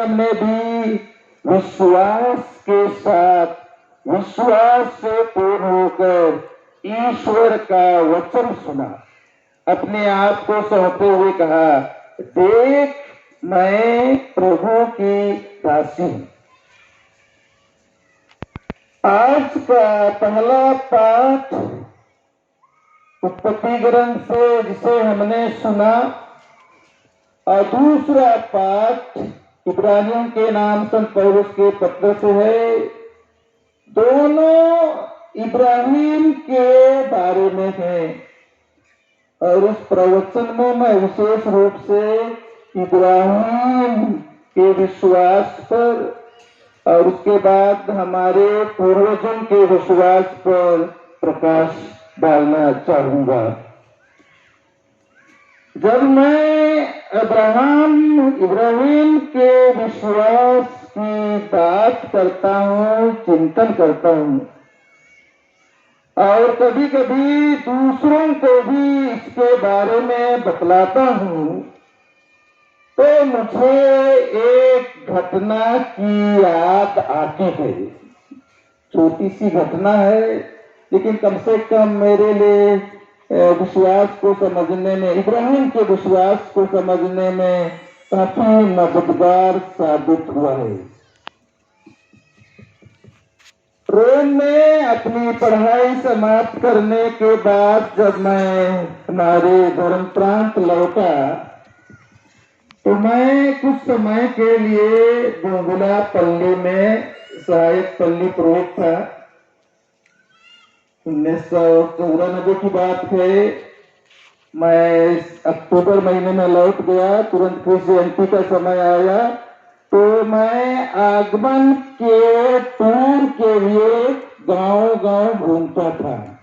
मरियम ने भी विश्वास के साथ, विश्वास से पूर्ण होकर ईश्वर का वचन सुना, अपने आप को सौंपते हुए कहा, देख मैं प्रभु की दासी हूं। आज का पहला पाठ उत्पत्ति ग्रंथ से जिसे हमने सुना, और दूसरा पाठ इब्रानियों के नाम संत पौलुस के पत्र से है। दोनों इब्राहिम के बारे में है, और उस प्रवचन में मैं विशेष रूप से इब्राहिम के विश्वास पर और उसके बाद हमारे पूर्वजों के विश्वास पर प्रकाश डालना चाहूंगा। जब मैं इब्राहिम के विश्वास की बात करता हूं, चिंतन करता हूं, और कभी कभी दूसरों को भी इसके बारे में बतलाता हूं, तो मुझे एक घटना की याद आती है। छोटी सी घटना है, लेकिन कम से कम मेरे लिए विश्वास को समझने में, इब्राहिम के विश्वास को समझने में काफी मददगार साबित हुआ है। रोम में अपनी पढ़ाई समाप्त करने के बाद जब मैं हमारे धर्म प्रांत लौटा, तो मैं कुछ समय के लिए गोंगुला पल्ली में सहायक पल्ली पुरोहित था। 1994 की बात है। मैं अक्टूबर महीने में लौट गया, तुरंत कृष्ण जयंती का समय आया, तो मैं आगमन के टूर के लिए गांव गांव घूमता था।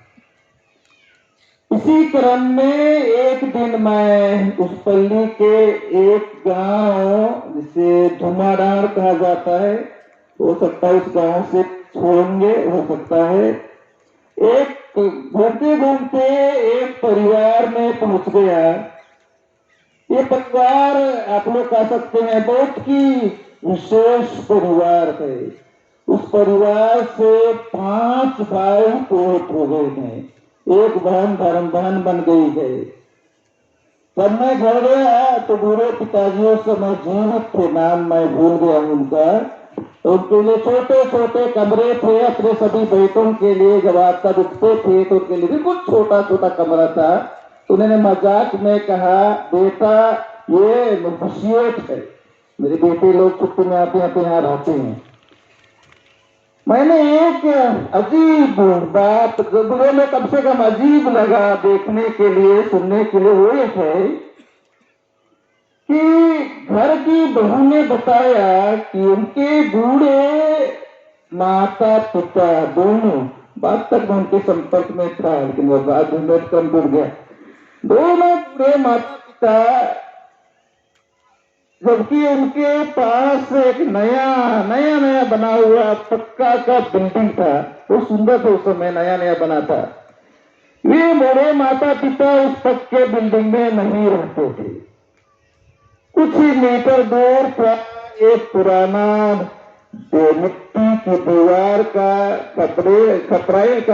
इसी क्रम में एक दिन मैं उस पल्ली के एक गांव जिसे धुमाडार कहा जाता है, हो सकता है उस गांव से छोड़ेंगे, हो सकता है, एक घूमते घूमते एक परिवार में पहुंच गया। ये परिवार आप लोग कह सकते हैं बहुत ही विशेष परिवार है। उस परिवार से 5 भाई पुरोहित हो गए हैं, एक बहन धर्म बहन बन गई है। जब मैं घर गया तो बूढ़े पिताजी उस समय जीवित थे, नाम मैं भूल गया उनका। तो उनके लिए छोटे छोटे कमरे थे, अपने सभी बेटों के लिए। जब आप तब उठते थे तो उनके लिए बिल्कुल छोटा छोटा कमरा था। तो उन्होंने मजाक में कहा, बेटा ये खुशियत है, मेरे बेटे लोग छुट्टी में आते हैं तो यहाँ रहते हैं। मैंने एक अजीब बात, गुरु में कम से कम अजीब लगा देखने के लिए, सुनने के लिए, वो एक है कि घर की बहू ने बताया कि उनके बूढ़े माता पिता दोनों, बात तक मैं उनके संपर्क में था लेकिन वो बाद में कम जुड़ गया, दोनों बूढ़े माता पिता, जबकि उनके पास एक नया बना हुआ पक्का का बिल्डिंग था। वो सुंदर था, उस समय नया नया बना था। ये बड़े माता पिता उस पक्के बिल्डिंग में नहीं रहते थे। कुछ ही मीटर दूर था एक पुराना मिट्टी की दीवार का खपराई